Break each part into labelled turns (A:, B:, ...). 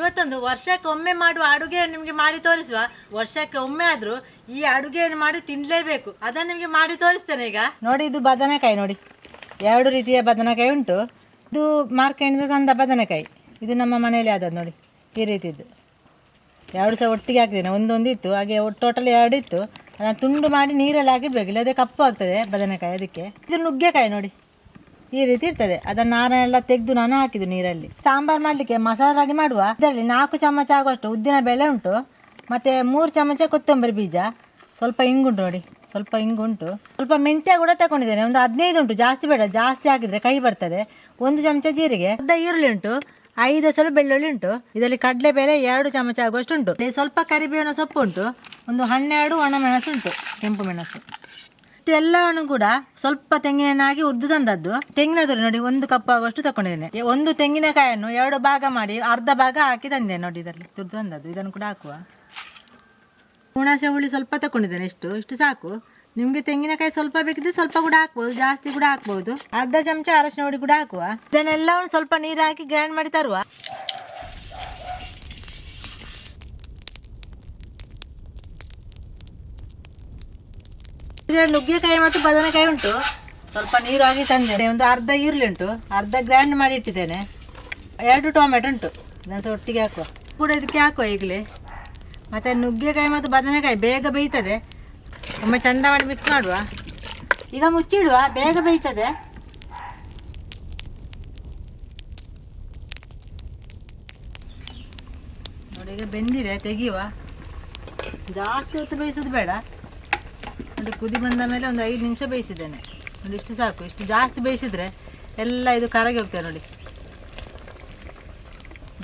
A: ಇವತ್ತೊಂದು ವರ್ಷಕ್ಕೆ ಒಮ್ಮೆ ಮಾಡುವ ಅಡುಗೆ ನಿಮಗೆ ಮಾಡಿ ತೋರಿಸುವ. ವರ್ಷಕ್ಕೆ ಒಮ್ಮೆ ಆದ್ರೂ ಈ ಅಡುಗೆಯನ್ನು ಮಾಡಿ ತಿನ್ಲೇಬೇಕು. ಅದನ್ನು ನಿಮಗೆ ಮಾಡಿ ತೋರಿಸ್ತೇನೆ ಈಗ.
B: ನೋಡಿ, ಇದು ಬದನೆಕಾಯಿ. ನೋಡಿ, 2 ರೀತಿಯ ಬದನೆಕಾಯಿ ಉಂಟು. ಇದು ಮಾರ್ಕೆಟಿಂದ ತಂದ ಬದನೆಕಾಯಿ. ಇದು ನಮ್ಮ ಮನೆಯಲ್ಲಿ ಆದದ್ದು. ನೋಡಿ, ಈ ರೀತಿದ್ದು 2 ಸಹ ಒಟ್ಟಿಗೆ ಹಾಕಿದ್ದೇನೆ. ಒಂದೊಂದಿತ್ತು, ಹಾಗೆ ಟೋಟಲ್ 2 ಇತ್ತು. ಅದನ್ನು ತುಂಡು ಮಾಡಿ ನೀರಲ್ಲಿ ಹಾಕಿಡ್ಬೇಕು, ಇಲ್ಲದೆ ಕಪ್ಪು ಆಗ್ತದೆ ಬದನೆಕಾಯಿ. ಅದಕ್ಕೆ ಇದು ನುಗ್ಗೆಕಾಯಿ. ನೋಡಿ, ಈ ರೀತಿ ಇರ್ತದೆ. ಅದನ್ನು ನಾರೆಲ್ಲ ತೆಗೆದು ನಾನು ಹಾಕಿದ್ದು ನೀರಲ್ಲಿ. ಸಾಂಬಾರು ಮಾಡಲಿಕ್ಕೆ ಮಸಾಲೆ ರೆಡಿ ಮಾಡುವ. ಇದರಲ್ಲಿ 4 ಚಮಚ ಆಗುವಷ್ಟು ಉದ್ದಿನ ಬೇಳೆ ಉಂಟು, ಮತ್ತು 3 ಚಮಚ ಕೊತ್ತಂಬರಿ ಬೀಜ, ಸ್ವಲ್ಪ ಇಂಗುಂಟು. ನೋಡಿ, ಸ್ವಲ್ಪ ಇಂಗುಂಟು, ಸ್ವಲ್ಪ ಮೆಂತ್ಯ ಕೂಡ ತಗೊಂಡಿದ್ದೇನೆ. ಒಂದು 15 ಉಂಟು, ಜಾಸ್ತಿ ಬೇಡ, ಜಾಸ್ತಿ ಹಾಕಿದರೆ ಕೈ ಬರ್ತದೆ. 1 ಚಮಚ ಜೀರಿಗೆ, ಅರ್ಧ ಈರುಳ್ಳಿ ಉಂಟು, 5 ಹೆಸರು ಬೆಳ್ಳುಳ್ಳಿ ಉಂಟು. ಇದರಲ್ಲಿ ಕಡಲೆಬೇಳೆ 2 ಚಮಚ ಆಗುವಷ್ಟು ಉಂಟು. ಸ್ವಲ್ಪ ಕರಿಬೇವಿನ ಸೊಪ್ಪು ಉಂಟು, ಒಂದು 12 ಒಣಮೆಣಸು ಉಂಟು, ಕೆಂಪು ಮೆಣಸು. ಎಲ್ಲವನ್ನು ಕೂಡ ಸ್ವಲ್ಪ ತೆಂಗಿನಕಾಯಿ ಉರ್ದು ತಂದದ್ದು. ತೆಂಗಿನ ತುರಿ ನೋಡಿ 1 ಕಪ್ ಆಗುವಷ್ಟು ತಗೊಂಡಿದ್ದೇನೆ. 1 ತೆಂಗಿನಕಾಯನ್ನು 2 ಭಾಗ ಮಾಡಿ ಅರ್ಧ ಭಾಗ ಹಾಕಿ ತಂದೆ. ನೋಡಿ, ಇದರಲ್ಲಿ ತುರ್ದು ತಂದದ್ದು. ಇದನ್ನು ಕೂಡ ಹಾಕುವ. ಹುಣಸೆ ಹುಳಿ ಸ್ವಲ್ಪ ತಗೊಂಡಿದ್ದೇನೆ. ಇಷ್ಟು ಸಾಕು. ನಿಮಗೆ ತೆಂಗಿನಕಾಯಿ ಸ್ವಲ್ಪ ಬೇಕಿದ್ರೆ ಸ್ವಲ್ಪ ಕೂಡ ಹಾಕ್ಬೋದು, ಜಾಸ್ತಿ ಕೂಡ ಹಾಕ್ಬೋದು. ಅರ್ಧ ಚಮಚ ಅರಶಿನ ಹುಡಿ ಕೂಡ ಹಾಕುವ. ಇದನ್ನೆಲ್ಲವನ್ನು ಸ್ವಲ್ಪ ನೀರು ಹಾಕಿ ಗ್ರೈಂಡ್ ಮಾಡಿ ತರುವ. ಇದರಲ್ಲಿ ನುಗ್ಗೆಕಾಯಿ ಮತ್ತು ಬದನೆಕಾಯಿ ಉಂಟು. ಸ್ವಲ್ಪ ನೀರು ಹಾಕಿ ತಂದೆ. ಒಂದು ಅರ್ಧ ಈರುಳ್ಳಿ ಉಂಟು, ಅರ್ಧ ಗ್ರೈಂಡ್ ಮಾಡಿ ಇಟ್ಟಿದ್ದೇನೆ. 2 ಟೊಮೆಟೊ ಉಂಟು, ಇದನ್ನು ಸಹ ಒಟ್ಟಿಗೆ ಹಾಕುವ. ಕೂಡ ಇದಕ್ಕೆ ಹಾಕುವ ಈಗಲೇ. ಮತ್ತು ನುಗ್ಗೆಕಾಯಿ ಮತ್ತು ಬದನೆಕಾಯಿ ಬೇಗ ಬೇಯ್ತದೆ. ಒಮ್ಮೆ ಚಂದ ಮಾಡಿ ಮಿಕ್ಸ್ ಮಾಡುವ. ಈಗ ಮುಚ್ಚಿಡುವ, ಬೇಗ ಬೇಯ್ತದೆ. ನೋಡಿ, ಈಗ ಬೆಂದಿದೆ, ತೆಗೆಯುವ. ಜಾಸ್ತಿ ಹೊತ್ತು ಬೇಯಿಸೋದು ಬೇಡ. ನೋಡಿ, ಕುದಿ ಬಂದ ಮೇಲೆ ಒಂದು 5 ನಿಮಿಷ ಬೇಯಿಸಿದ್ದೇನೆ. ನೋಡಿ, ಇಷ್ಟು ಸಾಕು. ಇಷ್ಟು ಜಾಸ್ತಿ ಬೇಯಿಸಿದರೆ ಎಲ್ಲ ಇದು ಕರಗಿ ಹೋಗ್ತದೆ. ನೋಡಿ,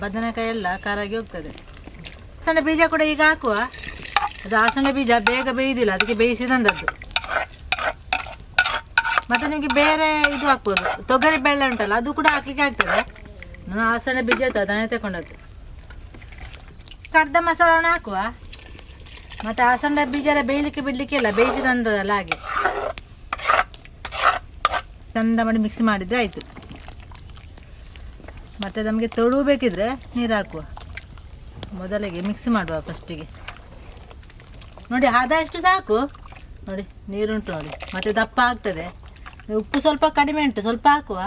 B: ಬದನೆಕಾಯಿ ಎಲ್ಲ ಕರಗಿ ಹೋಗ್ತದೆ. ಹಸಂಡೆ ಬೀಜ ಕೂಡ ಈಗ ಹಾಕುವ. ಅದು ಹಸಂಡೆ ಬೀಜ ಬೇಗ ಬೇಯುವುದಿಲ್ಲ, ಅದಕ್ಕೆ ಬೇಯಿಸಿ ತಂದದ್ದು. ಮತ್ತು ನಿಮಗೆ ಬೇರೆ ಇದು ಹಾಕ್ಬೋದು, ತೊಗರಿ ಬೇಳೆ ಉಂಟಲ್ಲ, ಅದು ಕೂಡ ಹಾಕ್ಲಿಕ್ಕೆ ಆಗ್ತದೆ. ನಾನು ಹಸಂಡೆ ಬೀಜ ಇತ್ತು, ಅದನ್ನೇ ತಗೊಂಡದ್ದು. ಅರ್ಧ ಮಸಾಲವನ್ನು ಹಾಕುವ. ಮತ್ತು ಹಸಂಡೆ ಬೀಜ ಎಲ್ಲ ಬೇಯಲಿಕ್ಕೆ ಬಿಡಲಿಕ್ಕೆ ಇಲ್ಲ, ಬೇಯಿಸಿ ತಂದದಲ್ಲ, ಹಾಗೆ ಚಂದ ಮಾಡಿ ಮಿಕ್ಸ್ ಮಾಡಿದರೆ ಆಯಿತು. ಮತ್ತು ನಮಗೆ ತೊಳು ಬೇಕಿದ್ರೆ ನೀರು ಹಾಕುವ. ಮೊದಲಿಗೆ ಮಿಕ್ಸ್ ಮಾಡುವ ಫಸ್ಟಿಗೆ. ನೋಡಿ, ಎಷ್ಟು ಸಾಕು. ನೋಡಿ, ನೀರುಂಟು. ನೋಡಿ, ಮತ್ತು ದಪ್ಪ ಆಗ್ತದೆ. ಉಪ್ಪು ಸ್ವಲ್ಪ ಕಡಿಮೆ ಉಂಟು, ಸ್ವಲ್ಪ ಹಾಕುವ.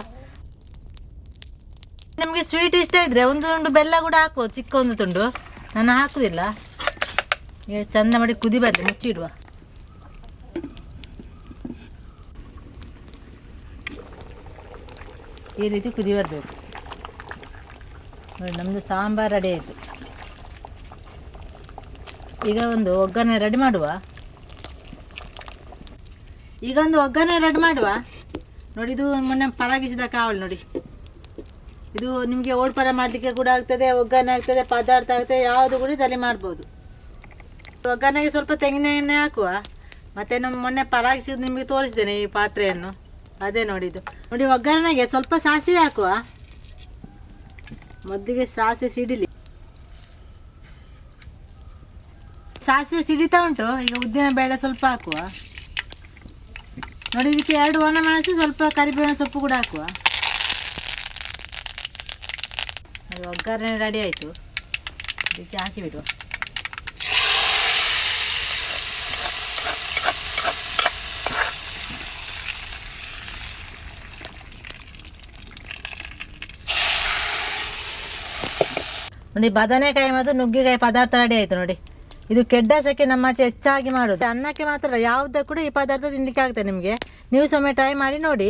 B: ನಮಗೆ ಸ್ವೀಟ್ ಇಷ್ಟ ಇದ್ದರೆ 1 ತುಂಡು ಬೆಲ್ಲ ಕೂಡ ಹಾಕುವ, ಚಿಕ್ಕ 1 ತುಂಡು. ನಾನು ಹಾಕುವುದಿಲ್ಲ. ಈಗ ಚಂದ ಮಾಡಿ ಕುದಿ ಬರಲಿ, ಮುಚ್ಚಿಡುವ. ಈ ರೀತಿ ಕುದಿ ಬರಬೇಕು. ನೋಡಿ, ನಮ್ಮದು ಸಾಂಬಾರು ರೆಡಿ ಆಯಿತು. ಈಗ ಒಂದು ಒಗ್ಗರಣೆ ರೆಡಿ ಮಾಡುವ. ನೋಡಿ, ಇದು ಮೊನ್ನೆ ಪರಗಿಸಿದ ಕಾವಲು. ನೋಡಿ, ಇದು ನಿಮಗೆ ಓಡ್ಪರ ಮಾಡಲಿಕ್ಕೆ ಕೂಡ ಆಗ್ತದೆ, ಒಗ್ಗರಣೆ ಆಗ್ತದೆ, ಪದಾರ್ಥ ಆಗ್ತದೆ, ಯಾವುದು ಕೂಡ ಇದರಲ್ಲಿ ಮಾಡ್ಬೋದು. ಒಗ್ಗರಣೆಗೆ ಸ್ವಲ್ಪ ತೆಂಗಿನ ಎಣ್ಣೆ ಹಾಕುವ. ಮತ್ತು ನಮ್ಮ ಮೊನ್ನೆ ಪರಾಗಿಸಿದ್ದು ನಿಮಗೆ ತೋರಿಸಿದ್ದೇನೆ ಈ ಪಾತ್ರೆಯನ್ನು, ಅದೇ ನೋಡಿ ಇದು. ನೋಡಿ, ಒಗ್ಗರಣೆಗೆ ಸ್ವಲ್ಪ ಸಾಸಿವೆ ಹಾಕುವ. ಮೊದಲಿಗೆ ಸಾಸಿವೆ ಸಿಡಿಲಿ. ಸಾಸಿವೆ ಸಿಡಿತಾ ಉಂಟು. ಈಗ ಉದ್ದಿನ ಬೇಳೆ ಸ್ವಲ್ಪ ಹಾಕುವ. ನೋಡಿ, ಇದಕ್ಕೆ 2 ಒಣಮೆಣಸು, ಸ್ವಲ್ಪ ಕರಿಬೇವಿನ ಸೊಪ್ಪು ಕೂಡ ಹಾಕುವ. ನೋಡಿ, ಒಗ್ಗರಣೆ ರೆಡಿ ಆಯಿತು. ಇದಕ್ಕೆ ಹಾಕಿಬಿಡುವ. ನೋಡಿ, ಬದನೆಕಾಯಿ ಮತ್ತು ನುಗ್ಗೆಕಾಯಿ ಪದಾರ್ಥ ರೆಡಿ ಆಯಿತು. ನೋಡಿ, ಇದು ಕೆಡ್ಡಸಕ್ಕೆ ನಮ್ಮ ಆಚೆ ಹೆಚ್ಚಾಗಿ ಮಾಡೋದು. ಅನ್ನಕ್ಕೆ ಮಾತ್ರ ಯಾವುದಕ್ಕೂ ಕೂಡ ಈ ಪದಾರ್ಥ ತಿನ್ನಲಿಕ್ಕೆ ಆಗ್ತದೆ ನಿಮಗೆ. ನೀವು ಸೊಮ್ಮೆ ಟ್ರೈ ಮಾಡಿ ನೋಡಿ.